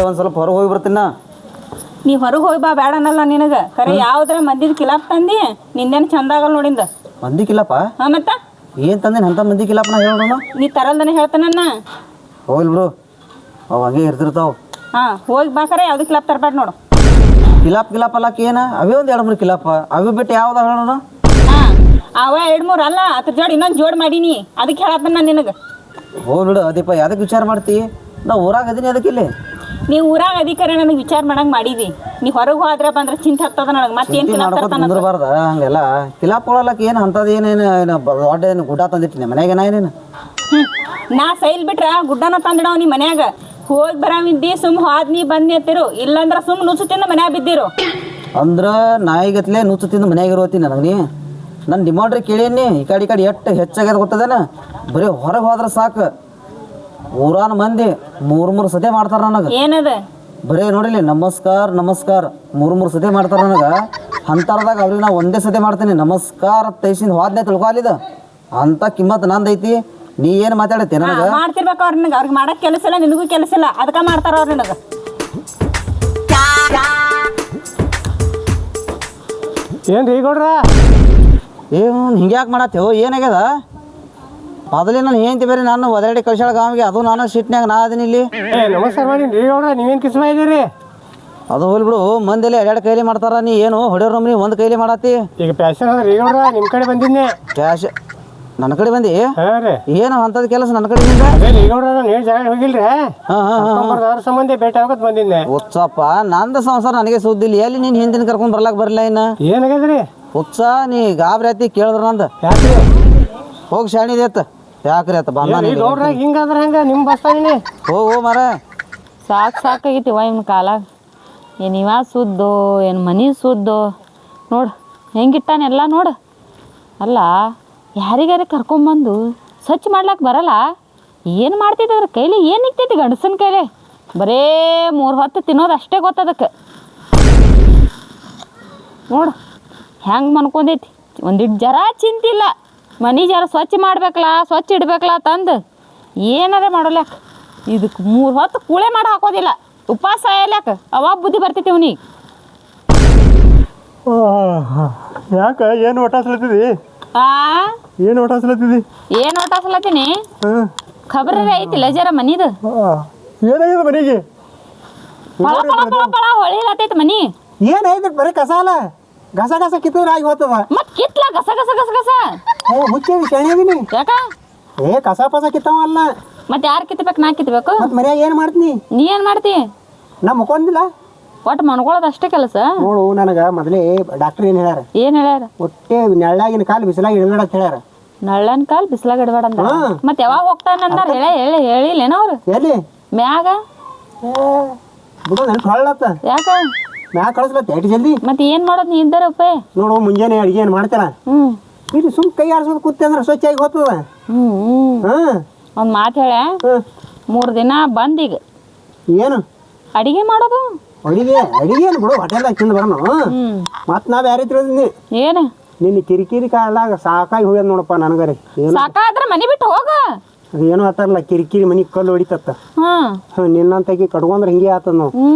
ಒಂದು ಸ್ವಲ್ಪ ಹೊರಗೆ ಹೋಗಿ ಬರ್ತೀನ. ನೀ ಹೊರಗೆ ಹೋಗಿ ಬಾ ಬೇಡ ಅನ್ನಲ್ಲ ನಿನಗೆ ಖರೆ ಯಾವ್ದ್ರ ಮಂದಿದ ಕಿಲಾಪ್ ತಂದಿ ನಿಂದೇನು ಚಂದ ಆಗಲ್ಲ ನೋಡಿಂದ. ಮಂದಿ ಕಿಲಾಪ? ಹಾಂ ಮತ್ತೆ ಏನು ತಂದೇನು ಅಂತ ಮಂದಿ ಕಿಲಾಪನ ಹೇಳೋಣ. ನೀ ತರಲ್ದನೆ ಹೇಳ್ತಾನನ್ನ. ಹೋಗ್ಲಿ ಬಿಡು, ಅವು ಹಂಗೆ ಇರ್ತಿರ್ತಾವ. ಹಾಂ ಹೋಗಿ ಬಾ ಖರೆ ಯಾವ್ದು ಕಿಲಾಪ್ ತರಬೇಡ ನೋಡು. ಕಿಲಾಪ್ ಅಲ್ಲಕ್ಕ ಏನ ಅವೇ ಒಂದು 2-3 ಕಿಲಾಪ ಅವೇ ಬಿಟ್ಟು ಯಾವ್ದು ಹೇಳೋಣ. ಹಾಂ ಅವ 2-3 ಅಲ್ಲ ಅದ್ರ ಜೋಡಿ ಇನ್ನೊಂದು ಜೋಡಿ ಮಾಡೀನಿ ಅದಕ್ಕೆ ಹೇಳತ್ತ ನಾನು ನಿನಗೆ. ಹೋಗ್ಲಿ ಬಿಡು ಅದೀಪ, ಯಾವ್ದಕ್ಕೆ ವಿಚಾರ ಮಾಡ್ತಿ? ನಾ ಊರಾಗ ಅದೀನಿ ಅದಕ್ಕೆ ಇಲ್ಲಿ. ನೀವು ಊರಾಗ ಅಧಿಕಾರಿ ನನಗೆ ವಿಚಾರ ಮಾಡಂಗೆ ಮಾಡಿದಿ. ನೀ ಹೊರಗೆ ಹೋದ್ರೆ ಬಂದ್ರೆ ಚಿಂತೆ ಆಗ್ತದ ನನಗೆ. ಮತ್ತೇನು ಕುಂದ್ರಬಾರ್ದ ಹಂಗೆಲ್ಲ. ಕಿಲಾಪ್ ಕೊಡಲಕ್ಕ ಏನು ಅಂಥದ್ದು ಏನೇನು ದೊಡ್ಡ ಏನು ಗುಡ್ಡ ತಂದಿಟ್ಟಿನಿ ಮನ್ಯಾಗ ಏನೇನು. ನಾ ಸೈಲ್ ಬಿಟ್ರ ಗುಡ್ಡನ ತಂದಿಡವ್ ನೀ ಮನ್ಯಾಗ. ಹೋಗಿ ಬರಾವಿದ್ದಿ ಸುಮ್ ಹೋದ್ ನೀ ಬಂದು ಎತ್ತಿರು, ಇಲ್ಲಂದ್ರ ಸುಮ್ ನುಚ್ಚು ತಿಂದು ಮನ್ಯಾಗ ಬಿದ್ದಿರು. ಅಂದ್ರೆ ನಾಯಿಗತ್ಲೆ ನುಚ್ಚು ತಿಂದು ಮನ್ಯಾಗ ಇರೋತೀನಿ ನನಗೆ. ನೀ ನನ್ನ ಡಿಮಾಂಡ್ರಿ ಕೇಳೀನಿ ಈ ಕಡೆ ಎಷ್ಟು ಹೆಚ್ಚಾಗ್ಯದ ಗೊತ್ತದೇನ. ಬರೀ ಹೊರಗೆ ಹೋದ್ರೆ ಸಾಕು ಊರಾನ ಮಂದಿ 3 ಸತಿ ಮಾಡ್ತಾರೆ ನನಗೆ. ಏನದ ಬರೀ ನೋಡಿಲಿ ನಮಸ್ಕಾರ 3 ಸತಿ ಮಾಡ್ತಾರೆ ನನಗೆ. ಅಂತರ್ದಾಗ ಅವ್ರಿಗೆ ನಾ ಒಂದೇ ಸತಿ ಮಾಡ್ತೀನಿ ನಮಸ್ಕಾರ ತೈಸಿಂದ ಹೋದ್ನೆ ತಿಳ್ಕೊಲಿದ ಅಂತ ಕಿಮ್ಮತ್ ನಂದೈತಿ. ನೀ ಏನು ಮಾತಾಡತ್ತಿ ನನಗೆ? ಮಾಡ್ತಿರ್ಬೇಕು ಅವ್ರ ನನಗೆ. ಅವ್ರಿಗೆ ಮಾಡಕ್ ಕೆಲಸ ಇಲ್ಲ, ನಿನಗೂ ಕೆಲಸ ಇಲ್ಲ, ಅದಕ್ಕೆ ಮಾಡ್ತಾರ ಅವ್ರು ನನಗೆ. ಏನ್ರಿ ಗೌಡ್ರ ಏನು ಹಿಂಗೆ ಯಾಕೆ ಮಾಡತ್ತೇವು? ಏನಾಗ್ಯದ? ಮೊದಲೇ ನಾನು ಏನಂತ ಬೇರೆ ನಾನು ಒದರಾಡಿ ಕಳ್ಸಾಳ ಗಾಮಿಗೆ, ಅದು ನಾನು ಸಿಟ್ನ್ಯಾಗ ನಾ ಅದೀನಿ ಇಲ್ಲಿ. ನಮಸ್ಕಾರ ಮಾಡಿ ರೀ ಗೌಡ್ರ, ನೀವೇನು ಕಿಸ್ಮ ಇದ್ದೀರಿ? ಅದು ಹೋಗ್ಲಿ ಬಿಡು, ಮಂದಿಲ್ಲ 2 ಕೈಲಿ ಮಾಡ್ತಾರ. ನೀ ಏನು ಹೊಡೆಯೋರು ನಮ್ಮನಿ ಒಂದು ಕೈಲಿ ಮಾಡತ್ತಿ. ಈಗ ಪ್ಯಾಶನ್ ಅದ ರೀ ಗೌಡ್ರ, ನಿಮ್ಮ ಕಡೆ ಬಂದಿದ್ದೆ. ಕ್ಯಾಶ್ ನನ್ನ ಕಡೆ ಬಂದಿ? ಹಾಂ ರೀ. ಏನು ಅಂಥದ್ದು ಕೆಲಸ ನನ್ನ ಕಡೆಯಿಂದ? ಅದೇ ರೀ ಗೌಡ್ರ, ನಾನು ಏನು ಜಾಗ ಹೋಗಿಲ್ರಿ. ಅದ್ರ ಸಂಬಂಧ ಭೇಟಿ ಆಗೋದು ಬಂದಿದ್ದೆ. ಉತ್ಸಪ್ಪ ನಂದು ಸಂಸಾರ ನನಗೆ ಸುದ್ದಿಲ್ಲ. ಎಲ್ಲಿ ನೀನು ಹಿಂದಿನ ಕರ್ಕೊಂಡು ಬರ್ಲಾಕ ಬರಲ್ಲ. ಇನ್ನು ಏನಾಗ್ಯದ್ರಿ? ಉತ್ಸ ನೀ ಗಾಬರಿ ಆತಿ ಕೇಳಿದ್ರ ನಂದು. ಯಾಕ್ರಿ? ಹೋಗಿ ಶಾಣಿದೆ ಅತ್ತ. ಯಾಕ್ರಿ ಅತ್ತ ಬಂದ ಗೌಡ್ರ ಹಿಂಗಾದ್ರೆ ಹಂಗೆ ನಿಮ್ಮ ಬಸ್ತಾಗಿನಿ. ಹೋಗು ಮರ. ಸಾಕಾಗೈತಿವ ಇವ್ನ ಕಾಲಾಗ. ಏನು ಇವ ಸುದ್ದು ಏನು ಮನೆ ಸುದ್ದು ನೋಡು ಹೆಂಗಿಟ್ಟಾನೆಲ್ಲ ನೋಡು. ಅಲ್ಲ ಯಾರಿಗಾರ ಕರ್ಕೊಂಬಂದು ಸ್ವಚ್ಛ ಮಾಡ್ಲಾಕೆ ಬರಲ್ಲ. ಏನು ಮಾಡ್ತಿದ್ದ ಅದ್ರ ಕೈಲಿ? ಏನು ನಿಗ್ತೈತಿ ಗಂಡಸನ ಕೈಲಿ? ಬರೇ 3 ಹೊತ್ತು ತಿನ್ನೋದು ಅಷ್ಟೇ ಗೊತ್ತದಕ್ಕೆ. ನೋಡು ಹೆಂಗೆ ಮನ್ಕೊಂಡೈತಿ. ಒಂದಿಟ್ಟು ಜರ ಚಿಂತಿಲ್ಲ. ಮನೆ ಜರ ಸ್ವಚ್ಛ ಮಾಡ್ಬೇಕಲ್ಲ, ಸ್ವಚ್ಛ ಇಡ್ಬೇಕಲ್ಲ ತಂದು ಏನಾರ ಮಾಡೋಲ್ಯಾಕ. ಇದಕ್ಕೆ 3 ಹೊತ್ತು ಕೂಳೆ ಮಾಡಿ ಹಾಕೋದಿಲ್ಲ. ಉಪವಾಸ ಸಾಯಲ್ಯಾಕ ಅವಾಗ ಬುದ್ಧಿ ಬರ್ತೈತಿ ಅವನಿಗೆ. ಯಾಕೆ ಏನು ಒಟ್ಟಾಸ್ಲತ್ತಿದಿ? ಏನು ಒಟ್ಟಾಸ್ಲತ್ತಿದಿ? ಏನು ಒಟ್ಟಾಸ್ಲತ್ತೀನಿ? ಖಬರ ಐತಿಲ್ಲ ಜರ ಮನಿದು. ಏನಾಗಿದೆ ಮನೆಗೆ? ಪಳ ಪಳ ಪಳ ಪಳ ಹೊಳಿಲತ್ತೈತಿ ಮನಿ. ಏನಾಯ್ತು? ಬರೀ ಕಸ ಅಲ್ಲ, ಗಸ ಗಸ ಕಿತ್ತಿದ್ರೆ ಆಗಿ ಹೋಗ್ತದ. ಮತ್ ಕಿತ್ಲ ಗಸ ಗಸ ಗಸ ಗಸ. ಮುಚ್ಚಿ ಶಾಣಿದೀನಿ. ಯಾಕ? ಕಸ ಪಸ ಕಿತ್ತವ ಅಲ್ಲ. ಮತ್ತೆ ಯಾರು ಕಿತ್ಬೇಕು? ನಾ ಕಿತ್ಬೇಕು. ಮತ್ತೆ ಮನ್ಯಾಗ ಏನು ಮಾಡ್ತೀನಿ? ನೀ ಏನು ಮಾಡ್ತಿ? ನಾ ಮುಕ್ಕೊಂಡಿಲ್ಲ. ಒಟ್ಟು ಮನ್ಕೊಳ್ಳೋದು ಅಷ್ಟೇ ಕೆಲಸ. ನೋಡು ನನಗೆ ಮೊದಲೇ ಡಾಕ್ಟರ್ ಏನು ಹೇಳ್ಯಾರ? ಏನು ಹೇಳ್ಯಾರ? ಒಟ್ಟೆ ನೆಳ್ಳಾಗಿನ ಕಾಲು ಬಿಸಿಲಾಗಿ ಇಡಬೇಡ ಅಂತ ಹೇಳ್ಯಾರ. ನಳ್ಳನ್ ಕಾಲು ಬಿಸಿಲಾಗ ಇಡಬೇಡ ಅಂತ. ಮತ್ತೆ ಯಾವಾಗ ಹೋಗ್ತಾನಂದಾರ? ಹೇಳಿಲ್ಲೇನ ಅವ್ರು? ಎಲ್ಲಿ ಮ್ಯಾಗ ಬಿಡು ನನಗೆ ಹೊಳ್ಳತ್ತ. ಯಾಕ ಮ್ಯಾಗ ಕಳಿಸ್ಲತ್ತ ಎಷ್ಟು ಜಲ್ದಿ? ಮತ್ತೆ ಏನು ಮಾಡೋದು ನೀ ಇದ್ದಾರ ಉಪ್ಪ? ನೋಡು ಮುಂಜಾನೆ ಅಡಿಗೆ ಏನು ಮಾಡ್ತಾರ ಇಲ್ಲಿ ಸುಮ್ ಕೈ ಆಡ್ಸೋದು ಕೂತೆ ಅಂದ್ರೆ ಸ್ವಚ್ಛ ಆಗಿ ಹೋಗ್ತದ. ಒಂದು ಮಾತು ಹೇಳ, 3 ದಿನ ಬಂದೀಗ ಏನು ಅಡಿಗೆ ಮಾಡೋದು? ಅಡಿಗೆ ಏನು ಬಿಡು, ಹೋಟೆಲ್ದಾಗ ತಿಂದು ಬರೋಣ. ಮತ್ತೆ ನಾ ಬೇರೆ ತಿಳಿದಿನಿ. ಏನು ನಿನ್ನ ಕಿರಿಕಿರಿ ಕಾಲಾಗ ಸಾಕಾಗಿ ಹೋಗ್ಯದ ನೋಡಪ್ಪ ನನಗರಿ. ಸಾಕಾದ್ರೆ ಮನೆ ಬಿಟ್ಟು ಹೋಗ. ಏನೋ ಆತಾರಲ್ಲ ಕಿರಿಕಿರಿ ಮನಿ ಕಲ್ಲು ಹೊಡಿತತ್ತ. ನಿನ್ನಂತಕಿ ಕಟ್ಕೊಂಡ್ರೆ ಹಿಂಗೆ ಆತದ ನಾವು.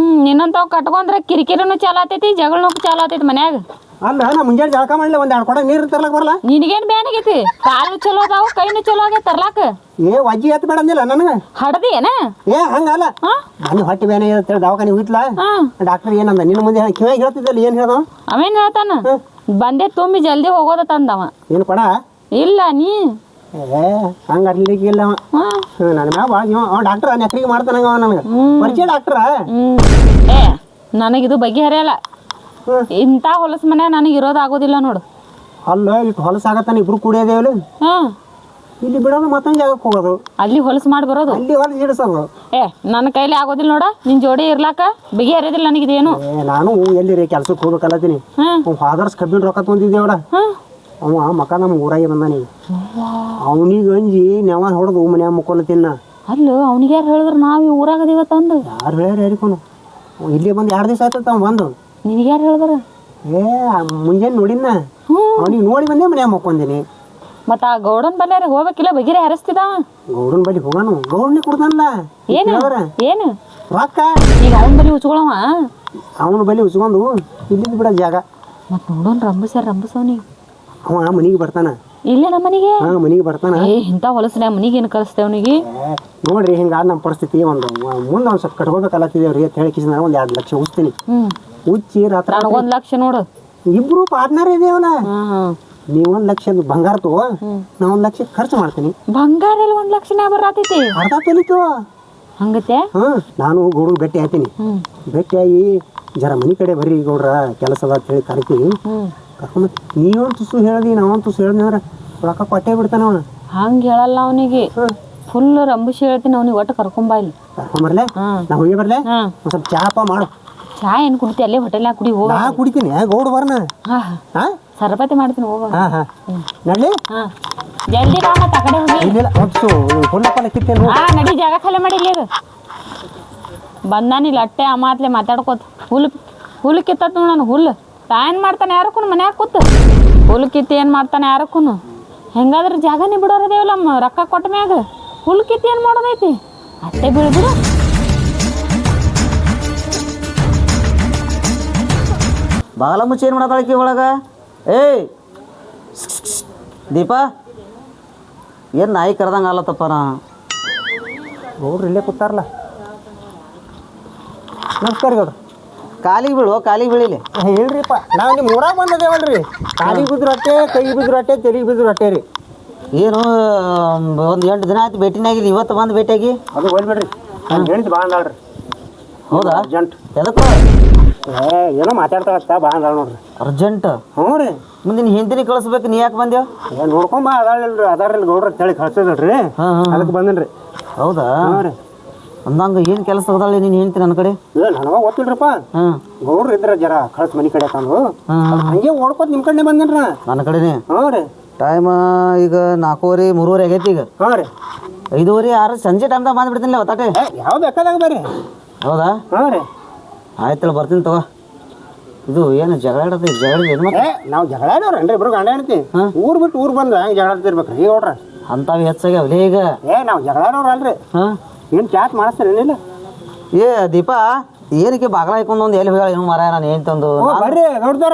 ನಿನ್ನಂತಾವ್ ಕಟ್ಕೊಂಡ್ರೆ ಕಿರಿಕಿರಿನೂ ಚಾಲು ಆತೈತಿ, ಜಗಳನೂ ಚಾಲು ಆತೈತಿ ಮನ್ಯಾಗ. ಅಲ್ಲ ನಾ ಮುಂಜಾನೆ ಜಳಕ ಮಾಡಲಿ 1-2 ಕೊಡ ನೀರು ತರ್ಲಕ್ ಬರಲ್ಲ? ನಿನಗೇನು ಬ್ಯಾನಾಗೈತಿ? ಕಾಲು ಚಲೋ ಅದಾವು, ಕೈನು ಚಲೋ ಆಗೈತೆ ತರ್ಲಾಕ. ವಜ್ಜಿ ಎತ್ತ ಬೇಡ ಅಂದಿಲ್ಲ ನನಗೆ. ಹಡದಿ ಏನ? ಹಂಗಲ್ಲ, ಮನೆ ಹೊಟ್ಟೆ ಬೇನೆ ಅಂತೇಳಿ ದವಾಖಾನೆ ಹೋಯ್ತಲ್ಲ. ಡಾಕ್ಟರ್ ಏನಂದ ನಿನ್ನ ಮುಂದೆ ಕಿವಿಯಾಗಿ ಹೇಳ್ತಿದ್ದಲ್ಲ? ಏನು ಹೇಳ್ದ ಅವೇನು ಹೇಳ್ತಾನ? ಬಂದೆ ತುಂಬಿ ಜಲ್ದಿ ಹೋಗೋದ ತಂದವ. ಏನು ಕೊಡ ಇಲ್ಲ ನೀ ಹಂಗ ಅರ್ಲಿಕ್ಕಿಲ್ಲ ನನ್ನ ಮ್ಯಾಗ ಡಾಕ್ಟರ್ ನೆಕ್ರಿಗೆ ಮಾಡ್ತಾನ ನನಗೆ ಪರಿಚಯ ಡಾಕ್ಟ್ರ. ನನಗಿದು ಬಗೆಹರಿಯಲ್ಲ. ಇಂಥ ಹೊಲಸು ಮನೆ ನನಗೆ ಇರೋದಾಗೋದಿಲ್ಲ ನೋಡು. ಅಲ್ಲ ಇಟ್ಟು ಹೊಲಸಾಗತ್ತಾನ, ಇಬ್ರು ಕುಡಿಯೋದೇವಲ್ಲ. ಇಲ್ಲಿ ಬಿಡೋದು ಮತ್ತೊಂದು ಜಾಗಕ್ಕೆ ಹೋಗೋದು, ಅಲ್ಲಿ ಹೊಲಸು ಮಾಡಿ ಬರೋದು, ಅಲ್ಲಿ ಹೊಲಸು ಇಡಿಸೋದು. ನನ್ನ ಕೈಲಿ ಆಗೋದಿಲ್ಲ ನೋಡ. ನಿನ್ ಜೋಡಿ ಇರ್ಲಾಕ ಬಗೆಹರಿಯೋದಿಲ್ಲ ನನಗಿದೇನು. ನಾನು ಎಲ್ಲಿ ಕೆಲ್ಸಕ್ಕೆ ಹೋಗ್ಬೇಕಲ್ಲತ್ತೀನಿ. ಫಾದರ್ಸ್ ಕಬ್ಬಿನ ರೊಕ್ಕ ತಂದಿದ್ದೇವಡ. ಅವ ಮಕ ನಮ್ಮ ಊರಾಗೆ ಬಂದಾನಿ. ಅವನಿಗೆ ಅಂಜಿ ನೆವ ಹೊಡೆದು ಮನ್ಯಾಗ ಮುಕ್ಕೊಲತ್ತಿನ. ಅಲ್ಲ ಅವ್ನಿಗೆ ಯಾರು ಹೇಳಿದ್ರು ನಾವು ಈ ಊರಾಗದೀವ ತಂದು? ಯಾರು ಹೇಳ್ಯಾರ ಯಾರಿಕೋನು? ಇಲ್ಲಿ ಬಂದು 2 ದಿವಸ ಆಯ್ತದ ಅವ ಬಂದು. ನಿನಗೆ ಯಾರು ಹೇಳಿದ್ರ? ಮುಂಜಾನೆ ನೋಡಿನ, ಅವನಿಗೆ ನೋಡಿ ಬಂದೆ ಮನ್ಯಾಗ ಮುಕ್ಕೊಂದಿನಿ. ಮತ್ತ ಆ ಗೌಡನ್ ಬಲ್ಲಾರ ಹೋಗ್ಬೇಕಿಲ್ಲ ಬಗಿರೆ ಹರಸ್ತಿದ ಗೌಡನ ಬಳಿ ಹೋಗಾನು ಗೌಡನಿ ಕೊಡ್ತಾನಲ್ಲ ಏನು ಏನು ರೊಕ್ಕ ಈಗ ಅವನ ಬಲಿ ಉಚ್ಕೊಳವ ಅವನ ಬಳಿ ಉಸ್ಕೊಂಡು ಇಲ್ಲಿಂದ ಬಿಡ ಜಾಗ ಮತ್ ನೋಡೋನ್ ರಂಬಸವನಿಗೆ ಅವ ಮನಿಗೆ ಬರ್ತಾನ ಇಲ್ಲೇ ನಮ್ಮ ಮನಿಗೆ ಮನಿಗೆ ಬರ್ತಾನ ಇಂಥ ಹೊಲಸನ ಮನಿಗೆ ಏನು ಕಳಿಸ್ತೇವೆ ಅವನಿಗೆ ನೋಡ್ರಿ ಹಿಂಗಾದ ನಮ್ಮ ಪರಿಸ್ಥಿತಿ ಒಂದು ಮುಂದೆ ಒಂದು ಸ್ವಲ್ಪ ಕಟ್ಕೋಬೇಕಲ್ಲತ್ತಿದೇವ್ರಿ ಅಂತ ಹೇಳಿ ಕಿಸಿನ ಒಂದು 2 ಲಕ್ಷ ಉಚ್ತೀನಿ ಉಚ್ಚಿ ರಾತ್ರಿ ನನಗೊಂದು ಲಕ್ಷ ನೋಡು ಇಬ್ರು ಪಾರ್ಟ್ನರ್ ಇದೇವಲ್ಲ ನೀವು 1 ಲಕ್ಷ ಬಂಗಾರ ತಗೋ ನಾ 1 ಲಕ್ಷ ಖರ್ಚು ಮಾಡ್ತೀನಿ ಬಂಗಾರ ಎಲ್ಲ 1 ಲಕ್ಷನ ಬರತೈತಿ ಅರ್ಧ ತೊಲಿತು ಹಂಗತ್ತೆ ನಾನು ಗೌಡನ್ ಭೇಟಿ ಆಯ್ತೀನಿ ಭೇಟಿಯಾಗಿ ಜರ ಮನಿ ಕಡೆ ಬರ್ರಿ ಗೌಡ್ರ ಕೆಲಸ ಅದ ಅಂತ ಹೇಳಿ ಕರಿತೀವಿ ಕರ್ಕೊಂಡ್ ನೀವೊಂದು ತುಸು ಹೇಳ್ದಿ ನಾವೊಂದು ತುಸು ಹೇಳ್ದಿ ಅಂದ್ರೆ ರೊಕ್ಕ ಕೊಟ್ಟೆ ಬಿಡ್ತಾನ ಅವನು ಹಂಗ ಹೇಳಲ್ಲ ಅವನಿಗೆ ಫುಲ್ ರಂಬುಸಿ ಹೇಳ್ತೀನಿ ಅವ್ನಿಗೆ ಒಟ್ಟು ಕರ್ಕೊಂಬ ಇಲ್ಲಿ ಕರ್ಕೊಂಬರ್ಲೆ ನಾ ಹೋಗಿ ಬರ್ಲೆ ಒಂದ್ ಸ್ವಲ್ಪ ಚಾಪ ಮಾಡು ಚಾ ಏನು ಕುಡಿತಿ ಅಲ್ಲೇ ಹೋಟೆಲ್ನಾಗ ಕುಡಿ ಹೋಗ ನಾ ಕುಡಿತೀನಿ ಗೌಡ ಬರ್ನ ಸರಬತಿ ಮಾಡ್ತೀನಿ ಹೋಗ ನಡ್ಲಿ ಜಲ್ದಿ ಬಾ ಮತ್ತೆ ಆ ಕಡೆ ಹೋಗಿ ಇಲ್ಲ ಹೊತ್ತು ಹುಲ್ಲಪ್ಪಲ್ಲ ಕಿತ್ತೇನು ನಡಿ ಜಾಗ ಖಾಲಿ ಮಾಡಿ ಇಲ್ಲಿ ಬಂದಾನಿಲ್ಲ ಅಟ್ಟೆ ಆ ಮಾತ್ಲೆ ಮಾತಾಡ್ಕೋತ ಹುಲ್ಲು ಕಿತ್ತತ್ ನೋಡು ನಾನು ಹುಲ್ಲು ಏನು ಮಾಡ್ತಾನೆ ಯಾರಕ್ಕೂ ಮನ್ಯಾಗ ಕೂತು ಹುಲ್ಲು ಕಿತ್ತಿ ಏನು ಮಾಡ್ತಾನೆ ಯಾರಕ್ಕೂ ಹೆಂಗಾದ್ರೆ ಜಾಗನೇ ಬಿಡೋರದೇವಲ್ಲ ರೊಕ್ಕ ಕೊಟ್ಟ ಮ್ಯಾಗ ಹುಲ್ಲು ಕಿತ್ತಿ ಏನು ಮಾಡೋದೈತಿ ಅಟ್ಟೆ ಬಿಡು ಬಾಗಲ ಮುಚ್ಚಿ ಏನು ಮಾಡತ್ತಾಳಕಿ ಒಳಗೆ ಏಯ್ ದೀಪಾ ಏನು ನಾಯಿ ಕರೆದಂಗೆ ಆಲತ್ತಪ್ಪ ನಾ ಗೌಡ್ರು ಇಲ್ಲೇ ಕೂತಾರಲ್ಲ ನಮಸ್ಕಾರ ಗೌಡ್ರು ಕಾಲಿಗೆ ಬೀಳಿಲಿ ಹೇಳ್ರಿಪ್ಪ ನಾವು ನಿಮ್ಮ ಊರಾಗ ಬಂದದೇವಲ್ರಿ ಕಾಲಿಗೆ ಬಿದ್ರು ಅಟ್ಟೆ ಕೈಗೆ ಬಿದ್ರು ಅಟ್ಟೆ ತೆರಿಗೆ ಬಿದ್ರು ಅಟ್ಟೆ ರೀ ಏನು ಒಂದು 8 ದಿನ ಆಯ್ತು ಭೇಟಿನಾಗಿಲ್ಲ ಇವತ್ತು ಬಂದು ಭೇಟಿಯಾಗಿ ಅದು ಹೋಗ್ಬೇಡ್ರಿ ನಾನು ಹೇಳಿದ್ದು ಬಾ ಅಂದಾಳ್ರಿ ಹೌದಾ ಅರ್ಜೆಂಟ್ ಎದಕ್ಕೆ ಏನೋ ಮಾತಾಡ್ತಾಳತ್ತ ಬಾ ಅಂದಾಳ ನೋಡ್ರಿ ಅರ್ಜೆಂಟ್ ಹ್ಞೂ ರೀ ಮುಂದಿನ ಹಿಂದಿನ ಕಳಿಸ್ಬೇಕು ನೀ ಯಾಕೆ ಬಂದೇವು ನೋಡ್ಕೊಂಬ ಅದಾರಲ್ರಿ ಗೌಡ್ರ ಹೇಳಿ ಕಳ್ಸಿದ್ರಿ ಅದಕ್ಕೆ ಬಂದನ್ರಿ ಹೌದಾ ಹಾಂ ರೀ ಅಂದಂಗೆ ಏನು ಕೆಲಸ ಹೋದಾಳೆ ನೀನು ಹೇಳ್ತೀನಿ ನನ್ನ ಕಡೆ ನನಗ ಗೊತ್ತಿಲ್ರಪ್ಪ ಗೌಡ್ರು ಇದ್ರ ಜರ ಕಳ್ಸಿ ಮನೆ ಕಡೆ ತಂದು ಹಂಗೆ ಓಡ್ಕೋತ ನಿಮ್ಮ ಕಡೆ ಬಂದೇನ್ರ ನನ್ನ ಕಡೆನೇ ಹ್ಞೂ ರೀ ಟೈಮ್ ಈಗ 4:30 3:30 ಆಗೈತಿ ಈಗ ಹಾಂ ರೀ 5:30 6 ಸಂಜೆ ಟೈಮ್ದಾಗ ಬಂದ್ಬಿಡ್ತೀನಿ ಒತ್ತಾಟೆ ಯಾವ ಬೇಕಾದಾಗ ಬರ್ರಿ ಹೌದಾ ಹಾಂ ರೀ ಆಯ್ತಲ್ಲ ಬರ್ತೀನಿ ತಗೋ ಇದು ಏನು ಜಗಳ ಏನು ಮತ್ತೆ ನಾವು ಜಗಳ ಆಡೋರೇನ್ರಿ ಇಬ್ರು ಗಂಡ ಹೆಣ್ತಿ ಊರ್ ಬಿಟ್ಟು ಊರ್ ಬಂದು ಹೆಂಗೆ ಜಗಳ ಆಡ್ತಿರ್ಬೇಕ್ರಿ ಈಗ ನೋಡ್ರಿ ಅಂತಾವ್ ಹೆಚ್ಚಾಗ್ಯಾವಲೇ ಈಗ ನಾವು ಜಗಳ ಆಡೋರಲ್ರಿ ಏನು ಚಾಟ್ ಮಾಡಿಸ್ತಾರೆ ಏನಿಲ್ಲ ಏ ದೀಪಾ ಏನಕ್ಕೆ ಬಾಗ್ಲ ಹಾಕೊಂಡು ಒಂದು ಎಲ್ಲಿ ಹೋಗ್ಯಾಳ ಏನು ಮರ ನಾನು ಏನು ತಂದು ಬರ್ರಿ ನೋಡ್ತಾರ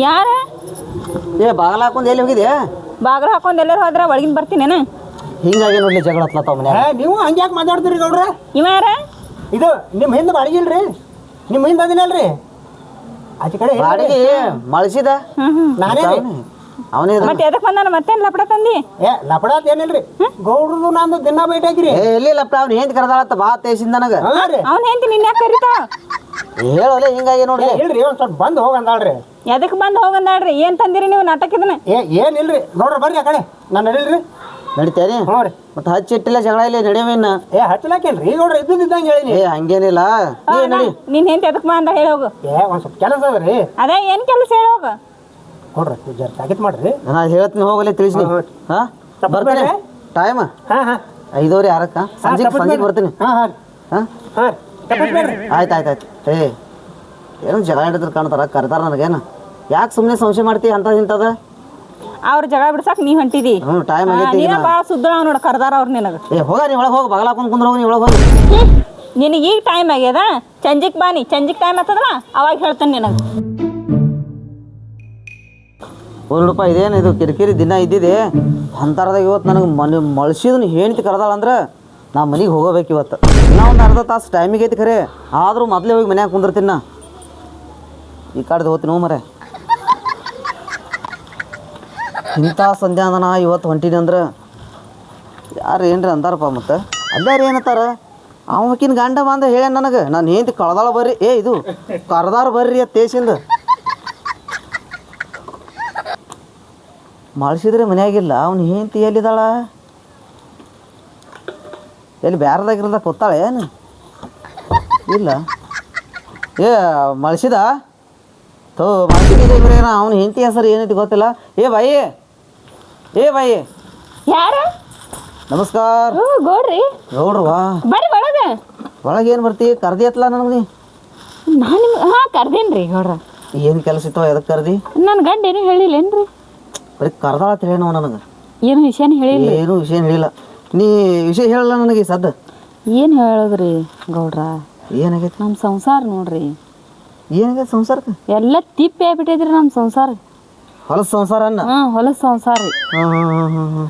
ಯಾರ ಏ ಬಾಗ್ಲ ಹಾಕೊಂಡು ಎಲ್ಲಿ ಹೋಗಿದ್ಯಾ ಬಾಗ್ಲ ಹಾಕೊಂಡು ಎಲ್ಲರೂ ಹೋದ್ರೆ ಒಳಗಿನ ಬರ್ತೀನೇನು ಹಿಂಗಾಗಿ ನೋಡ್ಲಿ ಜಗಳ ಹತ್ಲತ್ತಾವ ಮನೆ ನೀವು ಹಂಗೆ ಯಾಕೆ ಮಾತಾಡ್ತೀರಿ ಗೌಡ್ರ ಇವ ಯಾರ ಇದು ನಿಮ್ಮ ಹಿಂದೆ ಬಾಡಿಗೆ ಇಲ್ರಿ ನಿಮ್ಮ ಹಿಂದೆ ಅದಿನಲ್ರಿ ಆಚೆ ಕಡೆ ಬಾಡಿಗೆ ಮಳ್ಸಿದ ನಾನೇ ಅವನೇ ಮತ್ತೆ ಎದಕ್ಕೆ ಬಂದಾನ ಮತ್ತೇನು ಲಪಡ ತಂದಿ ಲಪಡಾತ್ ಏನಿಲ್ರಿ ಗೌಡ್ರದು ನಂದು ದಿನ ಭೇಟಿ ಹಾಕಿರಿ ಎಲ್ಲಿ ಲಪ್ಪ ಅವ್ನು ಏನ್ ಕರೆದಾಳತ್ತ ಬಾ ತೇಸಿಂದ ನನಗೆ ಅವ್ನ ಹೆಂತಿ ನಿನ್ನ ಯಾಕೆ ಕರಿತಾವ ಹೇಳೋಲೆ ಹಿಂಗಾಗಿ ನೋಡ್ರಿ ಇಲ್ರಿ ಒಂದ್ ಸ್ವಲ್ಪ ಬಂದು ಹೋಗಂದಾಳ್ರಿ ಎದಕ್ಕೆ ಬಂದು ಹೋಗಂದಾಡ್ರಿ ಏನು ತಂದಿರಿ ನೀವು ನಾಟಕ ಇದನ್ನ ಏನಿಲ್ರಿ ಗೌಡ್ರ ಬರ್ರಿ ಆ ಕಡೆ ನಾನು ನಡೀಲ್ರಿ ನಡಿತೇನೆ ಹ್ಞೂ ರೀ ಮತ್ತೆ ಹಚ್ಚಿಟ್ಟಿಲ್ಲ ಜಗಳ ಇಲ್ಲ ನಡೆಯವೇನ ಹಚ್ಚಲಾಕೇನ್ರಿ ಗೌಡ್ರ ಇದ್ದಂಗೆ ಹೇಳಿನಿ ಹಂಗೇನಿಲ್ಲ ನಡಿ ನಿನ್ನ ಹೆಂತಿ ಎದಕ್ಕೆ ಬಾ ಅಂತ ಹೇಳಿ ಹೋಗು ಒಂದ್ ಸ್ವಲ್ಪ ಕೆಲಸ ಅದ್ರಿ ಅದೇ ಏನು ಕೆಲಸ ಹೇಳಿ ಹೋಗು ನೋಡ್ರಿ ಜರ ತಾಗಿತ್ ಮಾಡ್ರಿ ನಾ ಹೇಳ್ತೀನಿ ಹೋಗಲಿ ತಿಳಿಸ್ನಿ ಹಾ ಬರ್ತೀನಿ ಟೈಮ್ 5:30 6 ಸಂಜೆಗೆ ಬರ್ತೀನಿ ಆಯ್ತು ಏ ಏನು ಜಗಳ ಹಿಡಿದ್ರೆ ಕಾಣ್ತಾರ ಕರ್ತಾರ ನನಗೇನು ಯಾಕೆ ಸುಮ್ಮನೆ ಸಂಶಯ ಮಾಡ್ತಿ ಅಂತ ಇಂಥದ ಅವ್ರ ಜಗಳ ಬಿಡ್ಸಕ್ ನೀ ಹೊಂಟಿದಿ ಟೈಮ್ ಆಗೈತಿ ನೀನ ಭಾಳ ಸುದ್ದ ನೋಡ ಕರ್ದಾರ ಅವ್ರು ನಿನಗೆ ಏ ಹೋಗ ನೀ ಒಳಗೆ ಹೋಗಿ ಬಾಗಲ ಹಾಕೊಂಡು ಕುಂದ್ರ ಹೋಗಿ ನೀ ಒಳಗೆ ಹೋಗಿ ನಿನಗೆ ಈಗ ಟೈಮ್ ಆಗ್ಯದ ಸಂಜೆಗೆ ಬಾನಿ ಸಂಜೆಗೆ ಟೈಮ್ ಆಗ್ತದಲ್ಲ ಅವಾಗ ಹೇಳ್ತೇನೆ ನಿನಗೆ ನೋಡಪ್ಪ ಇದೇನು ಇದು ಕಿರಿಕಿರಿ ದಿನ ಇದ್ದಿದೆ ಅಂತಾರದ ಇವತ್ತು ನನಗೆ ಮನೆ ಮಳ್ಸಿದನು ಹೆಂಡ್ತಿ ಕರೆದಾಳಂದ್ರೆ ನಾ ಮನೆಗೆ ಹೋಗಬೇಕು ಇವತ್ತು ಇನ್ನೂ ಒಂದು ಅರ್ಧ ತಾಸು ಟೈಮಿಗೆ ಐತಿ ಖರೆ ಆದರೂ ಮೊದಲೇ ಹೋಗಿ ಮನ್ಯಾಗ ಕುಂದಿರ್ತೀನಿ ನಾ ಈ ಕಡೆದು ಹೋಗ್ತೀನಿ ಹೋ ಮರೆ ಇಂಥ ಸಂಧ್ಯಾದನ ಇವತ್ತು ಹೊಂಟೀನಿ ಅಂದ್ರೆ ಯಾರು ಏನ್ರಿ ಅಂದಾರಪ್ಪ ಮತ್ತು ಅಲ್ಲಾರು ಏನತ್ತಾರ ಅವಕಿನ ಗಂಡ ಬಂದ ಹೇಳ್ಯಾನ ನನಗೆ ನಾನು ಹೆಂಡ್ತಿ ಕಳ್ದಾಳ ಬರ್ರಿ ಇದು ಕರ್ದಾರ ಬರ್ರಿ ಅಂತ ತೇಸಿಂದ ಮಳ್ಸಿದ್ರೆ ಮನೆಯಾಗಿಲ್ಲ ಅವ್ನು ಹೆಂಡ್ತಿ ಎಲ್ಲಿದ್ದಾಳ ಎಲ್ಲಿ ಬ್ಯಾರದಾಗಿರೋದ ಕೂತಾಳೆ ಏನು ಇಲ್ಲ ಏ ಮಳ್ಸಿದ ತೋ ಮಳ್ಸಿದೆ ಇವ್ರೆ ಅವ್ನು ಹೆಂಡ್ತಿ ಹೆಸರು ಏನೈತಿ ಗೊತ್ತಿಲ್ಲ ಏ ಬಾಯಿ ಯಾರ ನಮಸ್ಕಾರ ಗೌಡ್ರಿ ಗೌಡ್ರವಾ ಬರ್ರಿ ಒಳಗೆ ಒಳಗೆ ಏನು ಬರ್ತಿ ಕರ್ದಿ ಅತ್ಲ ನನಗೆ ನಾನು ನಿಮ್ಗೆ ಕರ್ದೇನ್ರಿ ಗೌಡ್ರ ಏನು ಕೆಲಸ ಇತ್ತವ ಎದಕ್ಕೆ ಕರ್ದಿ ನನ್ನ ಗಂಡ ಏನು ಹೇಳಿಲ್ಲೇನ್ರಿ ಬರೀ ಕರ್ದಾಳ ತಿಳಿಯನವ ನನಗೆ. ಏನು ವಿಷಯನ ಹೇಳಿಲ್ಲ. ಏನು ವಿಷಯ ಹೇಳಿಲ್ಲ. ನೀ ವಿಷಯ ಹೇಳಲ್ಲ ನನಗೆ ಈ ಸದ್ದ. ಏನು ಹೇಳೋದ್ರಿ ಗೌಡ್ರ? ಏನಾಗೈತಿ ನಮ್ಮ ಸಂಸಾರ ನೋಡ್ರಿ. ಏನಾಗೈತಿ ಸಂಸಾರಕ್ಕೆ? ಎಲ್ಲ ತಿಪ್ಪಿ ಆಗ್ಬಿಟ್ಟೈತ್ರಿ ನಮ್ಮ ಸಂಸಾರ. ಹೊಲಸ ಸಂಸಾರ ಅನ್ನ. ಹೊಲಸ ಸಂಸಾರ ರೀ.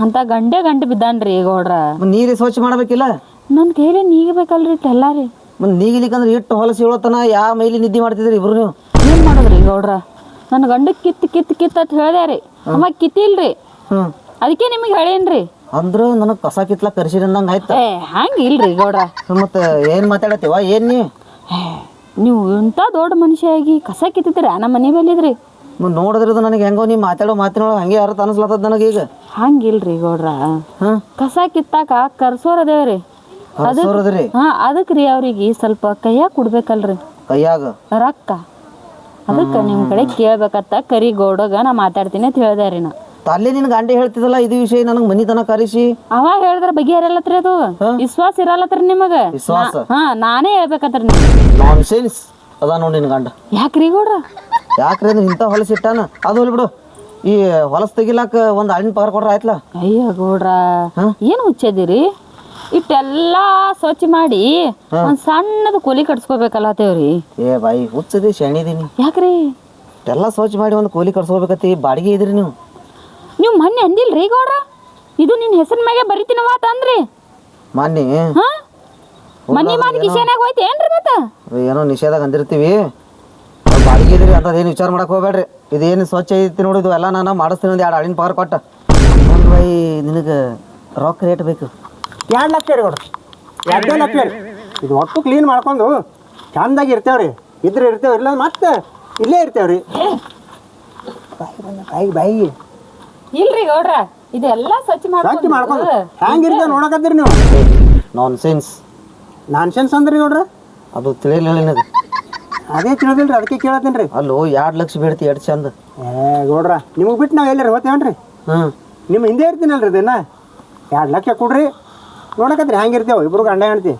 ಅಂತ ಗಂಟೆ ಬಿದ್ದಾನ್ರಿ ಗೌಡ್ರ. ನೀರೇ ಸ್ವಚ್ಛ ಮಾಡ್ಬೇಕಿಲ್ಲ? ನನ್ನ ಕೈಲಿ ನೀಗಬೇಕಲ್ರಿ ಎಲ್ಲ ರೀ. ಮತ್ತೆ ನೀಗಿಲಿಕ್ಕಂದ್ರೆ ಇಟ್ಟು ಹೊಲಸು ಹೇಳೋತನ ಯಾವ ಮೈಲಿ ನಿದ್ದೆ ಮಾಡ್ತಿದ್ರಿ ಇಬ್ರು ನೀವು? ಏನು ಮಾಡೋದ್ರಿ ಗೌಡ್ರ? ನನ್ನ ಗಂಡ ಕಿತ್ತು ಅಂತ ಹೇಳ್ದೆ ರೀ. ಅಮ್ಮ ಕಿತ್ತಿಲ್ರಿ. ಅದಕ್ಕೆ ನಿಮಗೆ ಹೇಳೇನ್ರಿ. ಅಂದ್ರ ನನಗೆ ಕಸ ಕಿತ್ಲಾಕ ಕರ್ಸಿರಿ ಅಂದಂಗೆ ಆಯ್ತು. ಹಂಗೆ ಇಲ್ರಿ ಗೌಡ್ರ. ಮತ್ತೆ ಏನು ಮಾತಾಡತ್ತೀವ? ಏನು ನೀವು ಇಂಥ ದೊಡ್ಡ ಮನುಷ್ಯ ಆಗಿ ಕಸ ಕಿತ್ತಿದ್ರಿ ನಮ್ಮ ಮನೆ ಮೇಲಿದ್ರಿ. ನೋಡಿದ್ರದು ನನಗೆ ಹೆಂಗೋ ನೀವು ಮಾತಾಡೋ ಮಾತಿನೊಳಗೆ ಹಂಗೆ ಅರ್ಥ ಅನಿಸ್ಲತ್ತದ ನನಗೆ ಈಗ. ಹಂಗಿಲ್ರಿ ಗೌಡ್ರ. ಕಸ ಕಿತ್ತಾಕ ಕರ್ಸೋರದೇವ್ರಿ. ಅದಕ್ಕೆ ರೀ ಅವ್ರಿಗೆ ಸ್ವಲ್ಪ ಕೈಯಾಗ ಕೊಡ್ಬೇಕಲ್ರಿ. ಕೈಯಾಗ ರೊಕ್ಕ. ಅದಕ್ಕೆ ನಿಮ್ಮ ಕಡೆ ಕೇಳ್ಬೇಕತ್ತ ಕರಿ ಗೌಡಗ ನಾ ಮಾತಾಡ್ತೀನಿ ಅಂತ ಹೇಳ್ದೆ ರೀ. ನಾ ಅಲ್ಲೇ ನಿನ್ ಗಂಟೆ ಹೇಳ್ತಿದಲ್ಲ ಇದು ವಿಷಯ ನನಗೆ ಮನಿ ತನಕ ಕರೆಸಿ ಅವ ಹೇಳಿದ್ರ ಬಗೆಹರಲ್ಲತ್ರಿ. ಅದು ವಿಶ್ವಾಸ ಇರಲ್ಲತ್ರಿ ನಿಮಗ. ವಿಶ್ವಾಸ ನಾನೇ ಹೇಳ್ಬೇಕತ್ರಿ. ನಾನ್ಸೆನ್ಸ್ ಅದ ನೋಡಿ ನಿನ್ ಗಂಡ. ಯಾಕ್ರಿ ಗೌಡ್ರ? ಯಾಕ್ರಿ ಅಂದ್ರೆ ಇಂಥ ಹೊಲಸು ಇಟ್ಟಾನ. ಅದು ಹೊಲ್ ಬಿಡು. ಈ ಹೊಲಸು ತೆಗಿಲಾಕ ಒಂದು ಹಣ್ಣಿನ ಪಗಾರ ಕೊಡ್ರ ಆಯ್ತಲ್ಲ. ಅಯ್ಯ ಗೌಡ್ರ ಏನು ಹುಚ್ಚದಿರಿ? ಇಟ್ಟೆಲ್ಲ ಸ್ವಚ್ಛ ಮಾಡಿ ಒಂದ್ ಸಣ್ಣದ ಕೂಲಿ ಕಟ್ಸ್ಕೋಬೇಕಲ್ಲತ್ತೇವ್ರಿ. ಏ ಬಾಯಿ ಹುಚ್ಚದಿ ಶಣಿದೀನಿ. ಯಾಕ್ರಿ? ಎಲ್ಲ ಸ್ವಚ್ಛ ಮಾಡಿ ಒಂದು ಕೂಲಿ ಕಟ್ಸ್ಕೋಬೇಕತ್ತಿ. ಬಾಡಿಗೆ ಇದ್ರಿ ನೀವು ಮೊನ್ನೆ ಅಂದಿಲ್ರಿ ಗೌಡ್ರ ಇದು ನಿನ್ನ ಹೆಸರಿನ ಮ್ಯಾಗೆ ಬರಿತೀನವ ಅಂದ್ರಿ ಮೊನ್ನೆ. ಮನಿ ಮಾತು ಕಿಶೆನಾಗ ಹೋಯ್ತು ಏನ್ರಿ? ಮತ್ತೆ ಏನೋ ನಿಷೇಧಾಗ ಅಂದಿರ್ತೀವಿ. ಬಾಡಿಗೆ ಇದ್ರಿ ಅಂತದೇನು ವಿಚಾರ ಮಾಡಕ್ ಹೋಗ್ಬೇಡ್ರಿ. ಇದೇನು ಸ್ವಚ್ಛ ಐತಿ ನೋಡಿದ್ವು ಎಲ್ಲ ನಾನು ಮಾಡಿಸ್ತೀನಿ. ಒಂದು 2 ಹಣ್ಣಿನ ಪಗಾರ ಕೊಟ್ಟ. ಬಾಯಿ ನಿನಗೆ ರೊಕ್ಕ ರೇಟ್ ಬೇಕು. 2 ಲಕ್ಷ ರೀ ಗೌಡ್ರ. 2 ಲಕ್ಷ ರೀ. ಇದು ಒಟ್ಟು ಕ್ಲೀನ್ ಮಾಡ್ಕೊಂಡು ಚಂದಾಗಿ ಇರ್ತೇವ್ರಿ. ಇದ್ರೆ ಇರ್ತೇವೆ, ಇಲ್ಲ ಮತ್ತೆ ಇಲ್ಲೇ ಇರ್ತೇವ್ರಿ. ಬಾಯಿ ಇಲ್ರಿ ಗೌಡ್ರ ಇದೆಲ್ಲ ಸ್ವಚ್ಛ ಮಾಡ್ಕೊಂಡು ಹೆಂಗಿರ್ತೇವೆ ನೋಡಕತ್ತೀರಿ ನೀವು? ನಾನ್ಸೆನ್ಸ್. ನಾನ್ಸೆನ್ಸ್ ಅಂದ್ರಿ ಗೌಡ್ರ? ಅದು ತಿಳಿಯಲಿಲ್ಲ ನಿನಗೆ? ಅದೇ ತಿಳಿದಿಲ್ರಿ, ಅದಕ್ಕೆ ಕೇಳತ್ತೀನಿ ರೀ. ಅಲ್ಲೋ 2 ಲಕ್ಷ ಬೇಡ್ತಿ ಎಷ್ಟು ಚಂದ. ಗೌಡ್ರ ನಿಮಗೆ ಬಿಟ್ಟು ನಾವು ಎಲ್ಲಾರು ಹೋಗ್ತೇವನ್ರಿ? ನಿಮ್ಮ ಹಿಂದೆ ಇರ್ತೀನಲ್ರಿ. ಇದನ್ನ 2 ಲಕ್ಷ ಕೊಡ್ರಿ. ನೋಡಕತ್ರಿ ಹೆಂಗಿರ್ತೇವೆ ಇಬ್ರು ಗಂಡ ಹೆಣ್ತಿ.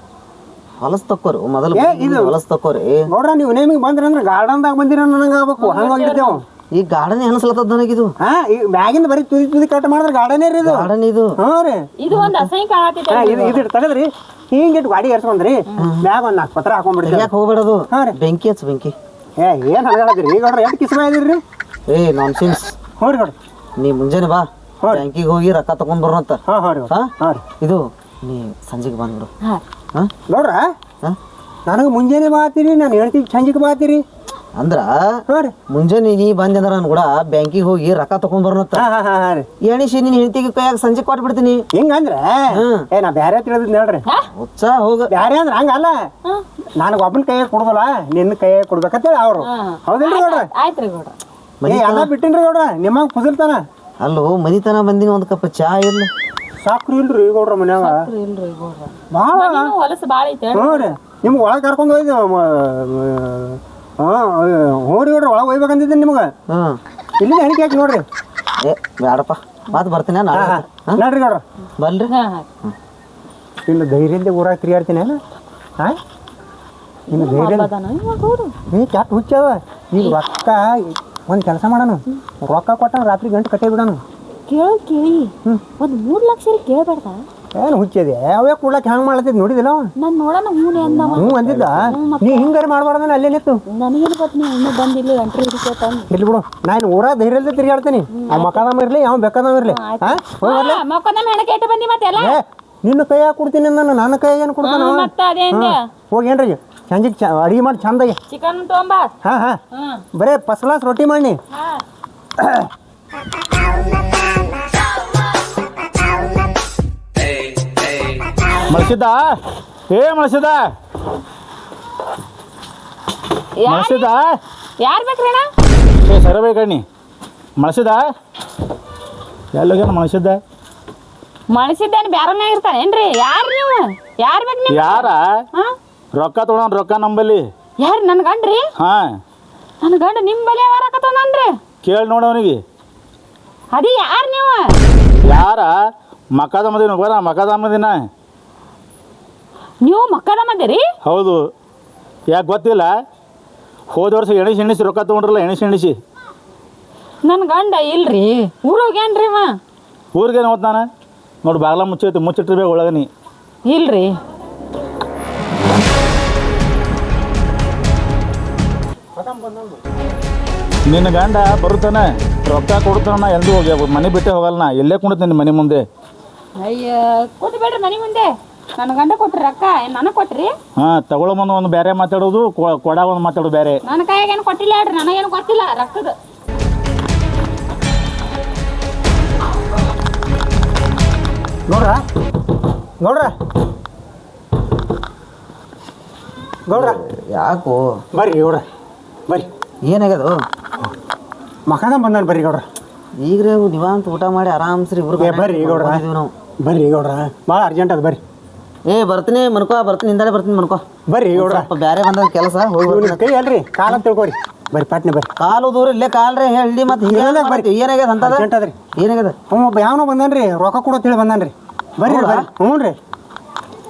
ಹೊಲಸ್ ತಕ್ಕೋರು ಮೊದಲು. ಇದು ಹೊಲಸ್ ತಕ್ಕೋರಿ ಗೌಡ್ರ. ನೀವು ನೇಮಿಗೆ ಬಂದ್ರಿ ಅಂದ್ರೆ ಗಾರ್ಡನ್ದಾಗ ಬಂದಿರ ನನಗೆ ಆಗ್ಬೇಕು. ಹಂಗಾಗಿರ್ತೇವೆ. ಈ ಗಾರ್ಡನ್ ಅನಿಸ್ಲತ್ತದ ನನಗಿದು. ಈ ಮ್ಯಾಗಿಂದ ಬರೀ ತುದಿ ಕಟ್ ಮಾಡಿದ್ರೆ ಗಾರ್ಡನ್ ರೀ ಇದು. ಗಾರ್ಡನ್ ಇದು. ರೀ ಇದು ಒಂದು ಅಸಹ್ಯ ಕಾಣತೈತೆ. ಇದು ತಗದ್ರಿ ಹಿಂಗಿಟ್ಟು ಗಾಡಿ ಎರ್ಸ್ಕೊಂಡ್ರಿ ಮ್ಯಾಗ ಒಂದು 4 ಪತ್ರ ಹಾಕೊಂಡ್ಬಿಡ್ರಿ. ಯಾಕೆ ಹೋಗ್ಬೇಡದು? ಬೆಂಕಿ ಹಚ್ಚ ಬೆಂಕಿ. ಏನು ಹಳಗದ್ರಿ ಗೌಡ್ರ? ಎಷ್ಟು ಕಿಸ್ಮ ಇದಿರ್ರಿ? ನಾನ್ಸೆನ್ಸ್. ಹೋರಿ ಗೌಡ್ರ ನೀ ಮುಂಜಾನೆ ಬಾ, ಬ್ಯಾಂಕಿಗೆ ಹೋಗಿ ರೊಕ್ಕ ತಗೊಂಡ್ ಬರೋಂತ. ಇದು ನೀ ಸಂಜೆಗೆ ಬಂದ್ಬಿಡು. ನೋಡ್ರ ನನಗೆ ಮುಂಜಾನೆ ಬಾತೀರಿ, ನಾನು ಹೇಳ್ತೀವಿ ಸಂಜೆಗೆ ಬಾತೀರಿ ಅಂದ್ರ ಮುಂಜಾನೆ ನೀ ಬಂದೆ ಅಂದ್ರ ನಾನು ಕೂಡ ಬ್ಯಾಂಕಿಗೆ ಹೋಗಿ ರೊಕ್ಕ ತಗೊಂಡ್ ಬರೋಂತ. ಎಣಿಸಿ ನೀನ್ ಹೆಂಡತಿಗೆ ಕೈಯಾಗ ಸಂಜೆ ಕೊಟ್ಬಿಡ್ತೀನಿ. ಹಿಂಗಂದ್ರ ನಾ ಬ್ಯಾರೆ ತಿಳಿದ್ ಹೇಳ್ರಿ. ಉತ್ಸಾಹ ಹೋಗ. ಬ್ಯಾರೆ ಅಂದ್ರ ಹಂಗಲ್ಲ, ನನಗೆ ಒಬ್ಬನ ಕೈಯಾಗ ಕೊಡುದಲ್ಲ ನಿನ್ನ ಕೈಯಾಗ ಕೊಡ್ಬೇಕಂತೇಳಿ ಅವ್ರು. ಹೌದಿಲ್ರಿ ಗೌಡ್ರ? ಆಯ್ತ್ರಿ ಗೌಡ್ರ. ಎಲ್ಲ ಬಿಟ್ಟಿನ್ರಿ ಗೌಡ್ರ. ನಿಮ್ಮಂಗ ಕುದಿರ್ತಾನ. ಅಲ್ಲೋ ಮನಿತನ ಬಂದಿನ ಒಂದ್ ಕಪ್ ಚಾ ಇಲ್ಲ. ಸಾಕ್ರಿ ಇಲ್ರಿ ಗೌಡ್ರ ಮನ್ಯಾಗ? ಭಾಳ ಹೊಲಸು ಭಾಳ ಐತೆ. ಹ್ಞೂ ರೀ. ನಿಮ್ಗೆ ಒಳಗೆ ಕರ್ಕೊಂಡು ಹೋಯ್ತು. ಹೋರಿ ಗೌಡ್ರ ಒಳಗೆ ಹೋಗ್ಬೇಕಂತಿದ್ದೀನಿ ನಿಮ್ಗೆ. ಇಲ್ಲಿ ಹೆಣಿಕೆ ಹಾಕಿ ನೋಡ್ರಿ. ಬೇಡಪ್ಪ ಮಾತು ಬರ್ತೀನಿ. ನೋಡ್ರಿ ಗೌಡ್ರ ಬಲ್ರಿ. ಇನ್ನು ಧೈರ್ಯದಿಂದ ಊರಾಗ ತಿರುಗಾಡ್ತೀನಿ ಅಲ್ಲ. ಇನ್ನು ಧೈರ್ಯ ಕ್ಯಾಟ್ ಹುಚ್ಚವ. ಈಗ ರೊಕ್ಕ ಒಂದು ಕೆಲಸ ಮಾಡೋಣ. ರೊಕ್ಕ ಕೊಟ್ಟ ರಾತ್ರಿ ಗಂಟೆ ಕಟ್ಟೇ ಬಿಡೋಣ. ಕೇಳಿ ಒಂದು 3 ಲಕ್ಷ ಕೇಳಬೇಡ. ಏನು ಹುಚ್ಚಿದೆ? ಅವೇ ಕೊಡ್ಲಕ್ಕೆ ಹೆಂಗೆ ಮಾಡ್ಲತ್ತಿದ್ ನೋಡಿದಿಲ್ಲ? ನಾನು ನೋಡೋಣ ಹ್ಞೂ ಅಂದಿದ್ದ. ನೀ ಹಿಂಗಾರೆ ಮಾಡ್ಬಾರ್ದ ಅಲ್ಲೇ ನಿತ್ತು. ನನಗೇನು ಗೊತ್ತು ನೀವು ಇನ್ನೂ ಬಂದಿಲ್ಲ ಎಂಟ್ರಿ ಹಿಡಿಕೇತ. ಇಲ್ಲಿ ಬಿಡು, ನಾನು ಊರ ಧೈರ್ಯದ ತಿರುಗಾಡ್ತೀನಿ. ಆ ಮಕ್ಕದಮ್ಮ ಇರಲಿ ಯಾವ ಬೇಕಾದಮ್ಮ ಇರಲಿ. ನಿನ್ನ ಕೈಯಾಗ ಕೊಡ್ತೀನಿ ನಾನು. ನನ್ನ ಕೈಯಾಗ ಏನು ಕೊಡ್ತಾನ? ಹೋಗೇನ್ರಿ ಸಂಜೆಗೆ ಅಡಿಗೆ ಮಾಡಿ ಚಂದಾಗಿ ಚಿಕನ್ ತೊಗೊಂಬ. ಬರೇ ಫಸ್ಟ್ ಕ್ಲಾಸ್ ರೊಟ್ಟಿ ಮಾಡಿ. ಮಳಸಿದ್ದ ಮಳಸಿದ್ದ ಮಳಸಿದ್ದ ಯಾರು ಬೇಕ್ರಿ ಅಣ್ಣ? ಸರ ಬೇಕಣ್ಣಿ. ಮಳಸಿದ್ದ ಎಲ್ಲೋಗ್ಯಾನ? ಮಳಸಿದ್ದೇನು ಬ್ಯಾರನ್ಯಾಗ ಇರ್ತಾನೇನ್ರಿ? ಯಾರು ನೀವು? ಯಾರು ಬೇಕು ನಿಮ್ಗೆ? ಯಾರ ರೊಕ್ಕ ತೊಗೊಂಡ? ರೊಕ್ಕ ನಂಬಲ್ಲಿ. ಯಾರು? ನನ್ನ ಗಂಡ್ರಿ? ನನ್ನ ಗಂಡ ನಿಮ್ಮ ಬಳಿ ಯಾವ ರೊಕ್ಕ ತೊಗೊಂಡ್ರಿ? ಕೇಳಿ ನೋಡವನಿಗೆ. ಅದೇ ಯಾರು ನೀವು? ಯಾರ? ಮಕ್ಕದಮ್ಮದಿನ ಬರ. ಮಕ್ಕದಮ್ಮದಿನ ನೀವು ಮಕ್ಕದಮ್ಮದಿರಿ? ಹೌದು. ಯಾಕೆ ಗೊತ್ತಿಲ್ಲ? ಹೋದ ವರ್ಷ ಎಣಿಸಿ ರೊಕ್ಕ ತೊಗೊಂಡ್ರಲ್ಲ, ಎಣಿಸಿ ನನ್ನ ಗಂಡ ಇಲ್ರಿ ಊರೋಗ್ಯಾನ್ರಿ ಅವ ಊರಿಗೆ ಹೋಗ್ತಾನ ನೋಡಿ ಬಾಗ್ಲ ಮುಚ್ಚೈತಿ ಮುಚ್ಚಿಟ್ಟಿರ್ಬೇಕು ಒಳಗೆ ನೀ ಇಲ್ರಿ ನಿನ್ನ ಗಂಡ ಬರುತ್ತಾನೆ ರೊಕ್ಕ ಕೊಡ್ತಾನ ನಾ ಎಂದು ಹೋಗಿ ಮನೆ ಬಿಟ್ಟೆ ಹೋಗಲ್ಲ ನಾ ಎಲ್ಲೇ ಕುಂಡಿರ್ತೀನಿ ಮನೆ ಮುಂದೆ ಅಯ್ಯ ಕೊಟ್ಬೇಡ್ರಿ ಮನೆ ಮುಂದೆ ನನ್ನ ಗಂಡ ಕೊಟ್ರಿ ರೊಕ್ಕ ನನಗೆ ಕೊಟ್ರಿ ಹಾಂ ತಗೊಳ್ಳೋ ಮುಂದೆ ಒಂದು ಬೇರೆ ಮಾತಾಡೋದು ಕೊಡಾಗ ಒಂದು ಮಾತಾಡೋದು ಬೇರೆ ನನ್ನ ಕೈಯಾಗ ಏನು ಕೊಟ್ಟಿಲ್ಲ ಹೇಳ್ರಿ ನನಗೇನು ಗೊತ್ತಿಲ್ಲ ರೊಕ್ಕದ ನೋಡ್ರ ನೋಡ್ರ ಗೌಡ್ರ ಯಾಕೋ ಬರ್ರಿ ಗೌಡ್ರ ಬರ್ರಿ ಏನಾಗ್ಯದು ಮಕಾನ ಬಂದಾನ ಬರ್ರಿ ಗೌಡ್ರ ಈಗ್ರೆ ನಿವಾಂತ ಊಟ ಮಾಡಿ ಆರಾಮ್ಸ್ರಿ ಇಬ್ರು ಬರ್ರಿ ಗೌಡ್ರ ನಾವು ಬರ್ರಿ ಗೌಡ್ರ ಭಾಳ ಅರ್ಜೆಂಟ್ ಅದ ಬರ್ರಿ ಬರ್ತೀನಿ ಬರ್ತೀನಿ ಹಿಂದಾಳೆ ಬರ್ತೀನಿ ಮನ್ಕೋ ಬರ್ರಿ ಗೌಡ್ರ ಸ್ವಲ್ಪ ಬೇರೆ ಬಂದ ಕೆಲಸ ಹೋಗಿ ಇವ್ನ ಕೈ ಅಲ್ರಿ ಕಾಲ ಅಂತ ತಿಳ್ಕೊರಿ ಬರ್ರಿ ಪಾಟ್ನೆ ಬರ್ರಿ ಕಾಲು ದೂರ ಇಲ್ಲೇ ಕಾಲ್ರೆ ಹೇಳಿ ಮತ್ತೆ ಏನಾಗ್ಯದ ಅಂತದ ಅರ್ಜೆಂಟ್ ಅದ್ರಿ ಏನಾಗ್ಯದ ಒಬ್ಬ ಯಾವನೋ ಬಂದಾನ್ರಿ ರೊಕ್ಕ ಕೊಡೋ ಹೇಳಿ ಬಂದಾನ್ರಿ ಬರ್ರಿ ಬರ್ರಿ ಹ್ಞೂ ರೀ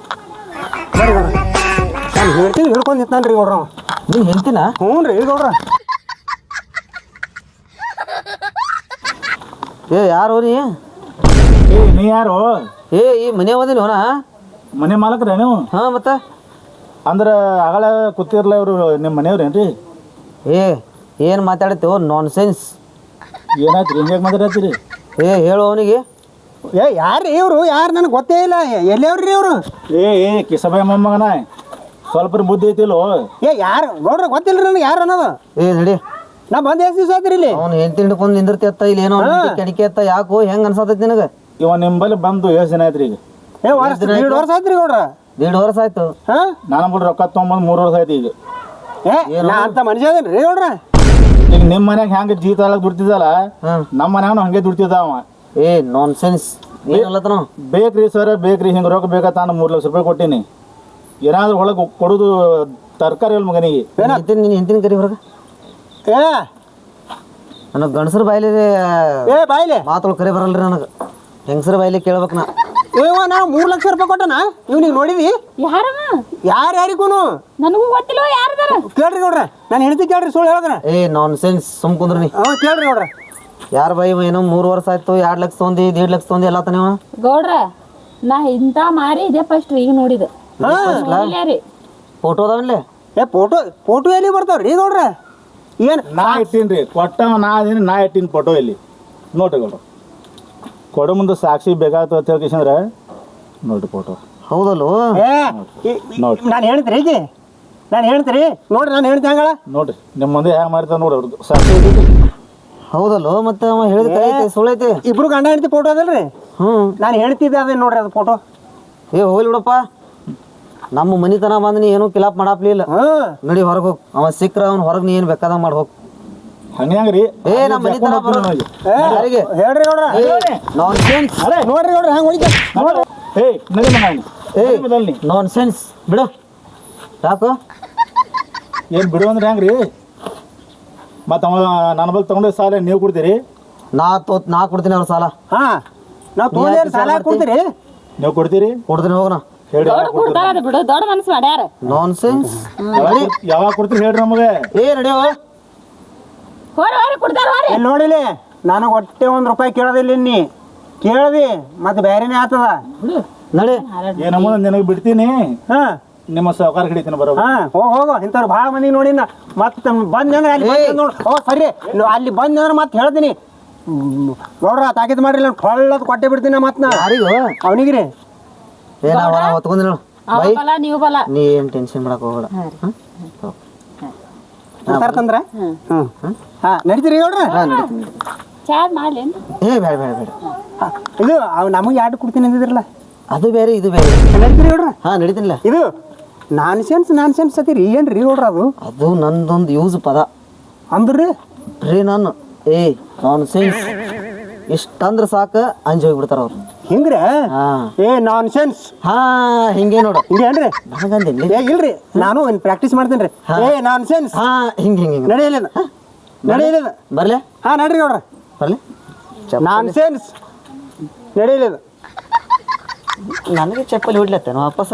ಬರ್ರಿ ಗೌಡ್ರ ನಾನು ಹೇಳ್ತೀನಿ ಹಿಡ್ಕೊಂಡು ನಿಂತಾನ್ರಿ ಗೌಡ್ರ ನೀ ಹೇಳ್ತೀನ ಹ್ಞೂ ರೀ ಗೌಡ್ರ ಯಾರು ನೀ ನೀ ಯಾರು ಈ ಮನೆ ಓದಿನಿ ಹೋನ ಮನೆ ಮಾಲಕ್ರೆ ನೀವು ಹಾಂ ಮತ್ತೆ ಅಂದ್ರೆ ಆಗಳ ಕೂತಿರ್ಲ ಇವರು ನಿಮ್ಮ ಮನೆಯವ್ರೇನ್ರಿ ಏನು ಮಾತಾಡ್ತೀವೋ ನಾನ್ ಸೆನ್ಸ್ ಏನಾಯ್ತು ರೀ ಹಿಂಗೆ ಮಾತಾಡತ್ತೀರಿ ಹೇಳು ಅವನಿಗೆ ಯಾರು ಇವರು ಯಾರು ನನಗೆ ಗೊತ್ತೇ ಇಲ್ಲ ಎಲ್ಲಿಯವ್ರಿ ಇವರು ಕಿಸಬಾಯಿ ಮೊಮ್ಮಗನ ಸ್ವಲ್ಪ ಬುದ್ಧಿ ಐತಿಲ್ಲೋ ಯಾರು ಗೌಡ್ರ ಗೊತ್ತಿಲ್ಲ ನನಗೆ ಯಾರು ಅನ್ನೋದು ನಡಿ ನಾ ಬಂದು ಎಷ್ಟು ದಿವಸ ಆಯ್ತು ಇಲ್ಲಿ ಅವ್ನು ಹೆಂಡ್ತಿ ಹಿಡ್ಕೊಂಡು ನಿಂದಿರ್ತಿ ಅತ್ತ ಇಲ್ಲಿ ಏನೋ ಕೆಡಿಕೆ ಅತ್ತ ಯಾಕೋ ಹೆಂಗೆ ಅನ್ಸತೈತಿ ನಿನಗೆ ಇವ ನಿಂಬಲ್ಲಿ ಬಂದು ಎಷ್ಟು ದಿನ ಆಯ್ತು ಈಗ ವರ್ಷ 2 ವರ್ಷ ಆಯ್ತು ರೀ ಗೌಡ್ರ 1.5 ವರ್ಷ ಆಯ್ತು ಹಾಂ ನಾನು ಬಿಡು ರೊಕ್ಕ ತೊಗೊಂಬಂದು 3 ವರ್ಷ ಆಯ್ತು ಈಗ ನಾ ಅಂತ ಮನುಷ್ಯ ಅದೇನು ರೀ ಗೌಡ್ರ ಈಗ ನಿಮ್ಮ ಮನ್ಯಾಗ ಹೆಂಗೆ ಜೀತ ಎಲ್ಲ ದುಡ್ತಿದ್ದಲ್ಲ ನಮ್ಮ ಮನ್ಯಾಗ ಹಂಗೆ ದುಡ್ತಿದ್ದ ಅವ ನಾನ್ ಸೆನ್ಸ್ ಏನಲ್ಲತನ ಬೇಕ್ರಿ ಸರ್ ಬೇಕ್ರಿ ಹಿಂಗೆ ರೊಕ್ಕ ಬೇಕಾತ ನಾನು 3 ಲಕ್ಷ ರೂಪಾಯಿ ಕೊಟ್ಟೀನಿ ಏನಾದ್ರೂ ಒಳಗೆ ಕೊಡೋದು ತರಕಾರಿ ಇಲ್ಲ ಮಗನಿಗೆ ನೀನು ಹೆಂಡ್ತಿನ ಕರಿ ಹೊರಗೆ ನನಗೆ ಗಂಡಸ್ರ ಬಾಯ್ಲಿ ಬಾಯ್ಲೆ ಮಾತುಗಳು ಕರಿ ಬರಲ್ರಿ ನನಗೆ ಹೆಂಗಸ್ರ ಬಾಯ್ಲಿ ಕೇಳ್ಬೇಕು ನಾ ನಾ 3 ಲಕ್ಷ ರೂಪಾಯಿ ಕೊಟ್ಟನ ಇವ್ನಿಗೆ ನೋಡಿದಿ ಯಾರವ ಯಾರಿಗೂ ನನಗೂ ಗೊತ್ತಿಲ್ಲ ಯಾರದಾರ ಕೇಳ್ರಿ ಗೌಡ್ರ ನಾನು ಹೇಳ್ತಿ ಕೇಳ್ರಿ ಸುಳ್ಳು ಹೇಳಿದ್ರ ನಾನ್ ಸೆನ್ಸ್ ಸುಮ್ ಕುಂದ್ರಿ ಕೇಳ್ರಿ ಗೌಡ್ರ ಯಾರ ಬಾಯಿ ಏನೋ 3 ವರ್ಷ ಆಯ್ತು 2 ಲಕ್ಷ ತೊಂದಿ 1.5 ಲಕ್ಷ ತೊಂದಿ ಎಲ್ಲ ತಾನೇವ ಗೌಡ್ರ ನಾ ಇಂಥ ಮಾರಿ ಇದೇ ಫಸ್ಟ್ ಈಗ ನೋಡಿದೆ ರೀ ಫೋಟೋ ಅದಾವನ್ಲೆ ಫೋಟೋ ಎಲ್ಲಿ ಬರ್ತಾವ್ರಿ ಗೌಡ್ರ ಏನು ನಾ ಇಟ್ಟೀನಿ ಕೊಟ್ಟವ ನಾ ಇಟ್ಟೀನಿ ಫೋಟೋ ಇಲ್ಲಿ ನೋಡ್ರಿ ಗೌಡ್ರ ಕೊಡೋ ಮುಂದೆ ಸಾಕ್ಷಿ ಬೇಕಾಗ್ತದೆ ಅಂತ ಹೇಳ್ಕೇಶಂದ್ರೆ ನೋಡ್ರಿ ಫೋಟೋ ಹೌದಲ್ಲೋ ನಾನು ಹೇಳ್ತೀರಿ ಈಗ ನಾನು ಹೇಳ್ತೀರಿ ನೋಡ್ರಿ ನಾನು ಹೇಳ್ತೀನಿ ಹಂಗಳ ನೋಡ್ರಿ ನಿಮ್ಮ ಮುಂದೆ ಹ್ಯಾಂಗ ಮಾಡ್ತಾವ ನೋಡ್ರಿ ಅವ್ರದ್ದು ಸಾಕ್ಷಿ ಹೌದಲ್ಲೋ ಮತ್ತೆ ಅವ ಹೇಳಿದ ಕೈತೆ ಸುಳ್ಳೈತಿ ಇಬ್ರು ಗಂಡ ಹೆಂಡತಿ ಫೋಟೋ ಅದಲ್ರಿ ನಾನು ಹೇಳ್ತಿದ್ದೆ ಅದೇ ನೋಡ್ರಿ ಅದು ಫೋಟೋ ಹೋಗ್ಲಿ ಬಿಡಪ್ಪ ನಮ್ಮ ಮನಿತನ ಬಂದು ನೀ ಏನೂ ಕಿಲಾಪ್ ಮಾಡಾಪ್ಲಿಲ್ಲ ನಡಿ ಹೊರಗೆ ಹೋಗಿ ಅವ ಸಿಕ್ಕ್ರ ಅವ್ನು ಹೊರಗೆ ನೀ ಏನು ಬೇಕಾದಂಗೆ ಮಾಡಿ ಹೋಗಿ ಹಂಗ್ರಿ ನಮ್ಮ ಮನಿತನ ಯಾರಿಗೆ ಹೇಳ್ರಿ ಗೌಡ್ರ ನಾನ್ ಸೆನ್ಸ್ ನೋಡ್ರಿ ಗೌಡ್ರ ಹಂಗೆ ಹೋಗಿ ನಾನ್ ಸೆನ್ಸ್ ಬಿಡು ಯಾಕೋ ಏನು ಬಿಡು ಅಂದ್ರೆ ಹೆಂಗ್ರಿ ಮತ್ತು ಅವ ನನ್ನ ಬಲ್ಲಿ ತೊಗೊಂಡು ಸಾಲ ನೀವು ಕೊಡ್ತೀರಿ ನಾ ಕೊಡ್ತೀನಿ ಅವ್ರ ಸಾಲ ನಾವು ತೊಗೊಂಡು ಸಾಲ ಕೊಡ್ತೀರಿ ನೀವು ಕೊಡ್ತೀರಿ ಕೊಡ್ತೀನಿ ಹೋಗೋಣ ಹೇಳಿ ಕೊಡ್ತಾರ ಬಿಡು ದೊಡ್ಡ ಮನಸ್ಸು ಮಾಡ್ಯಾರ ನಾನ್ ಸೆನ್ಸ್ ಯಾವಾಗ ಕೊಡ್ತೀರಿ ಹೇಳ್ರಿ ನಮಗೆ ನಡಿಯೋ ಕೊಡ್ತಾರ ಇಲ್ಲಿ ನೋಡಿಲಿ ನನಗೆ ಒಟ್ಟೆ $1 ರೂಪಾಯಿ ಕೇಳೋದಿಲ್ಲ ನೀ ಕೇಳ್ದಿ ಮತ್ತೆ ಬೇರೆನೇ ಆತದ ನಡಿ ಏನಮ್ಮ ನಿನಗೆ ಬಿಡ್ತೀನಿ ನಿಮ್ಮ ಸಹಕಾರ ಹಿಡಿತೀನಿ ಬರೋ ಹೋಗು ಇಂಥವ್ರು ಭಾಳ ಮಂದಿ ನೋಡಿನ ಮತ್ತೆ ಬಂದ್ರೆ ಅಲ್ಲಿ ನೋಡು ಸರಿ ಅಲ್ಲಿ ಬಂದ್ರೆ ಮತ್ತೆ ಹೇಳ್ತೀನಿ ನೋಡ್ರ ತಾಕೀತು ಮಾಡ್ರಿ ನಾನು ಹೊಳ್ಳದ್ ಕೊಟ್ಟೆ ಬಿಡ್ತೀನಿ ಮತ್ತೆ ಯಾರಿಗೂ ಅವನಿಗ್ರಿ ಹೊತ್ಕೊಂಡಿ ನೀವು ಬಲ ನೀ ಏನು ಟೆನ್ಷನ್ ಮಾಡಕ್ ಹೋಗಬೇಡ ತಂದ್ರ ನಡೀತೀರಿ ನೋಡ್ರ ಚಾ ಮಾಡ್ಲಿ ಬೇಡ ಬೇಡ ಬೇಡ ಇದು ನಮಗೆ ಯಾರು ಕೊಡ್ತೀನಿ ಅಂದಿದ್ರಲ್ಲ ಅದು ಬೇರೆ ಇದು ಬೇರೆ ನಡೀತೀರಿ ನೋಡ್ರ ನಡೀತಿಲ್ಲ ಇದು ನಾನ್ ಸೆನ್ಸ್ ಅತಿರಿ ಏನ್ರಿ ನೋಡ್ರ ಅದು ನಂದೊಂದು ಯೂಸ್ ಪದ ಅಂದ್ರಿ ನಾನು ನಾನ್ ಸೆನ್ಸ್ ಇಷ್ಟಂದ್ರೆ ಸಾಕು ಅಂಜಿ ಹೋಗ್ಬಿಡ್ತಾರ ಅವ್ರು ಹಿಂಗ್ರೆ ನಾನ್ ಸೆನ್ಸ್ ಹಿಂಗೆ ನೋಡು ಹಿಂಗೇನ್ರಿ ನನಗಂದಿಲ್ಲ ಇಲ್ರಿ ನಾನು ಪ್ರಾಕ್ಟೀಸ್ ಮಾಡ್ತೇನ್ರಿ ನಾನ್ ಸೆನ್ಸ್ ಹಿಂಗೆ ನಡೆಯಲಿಲ್ಲ ಬರ್ಲೆ ನಡ್ರಿ ನೋಡ್ರ ಬರ್ಲೆ ನಾನ್ ಸೆನ್ಸ್ ನಡೆಯಲಿಲ್ಲ ನನಗೆ ಚಪ್ಪಲಿ ಹೊಡ್ಲತ್ತೇನು ವಾಪಸ್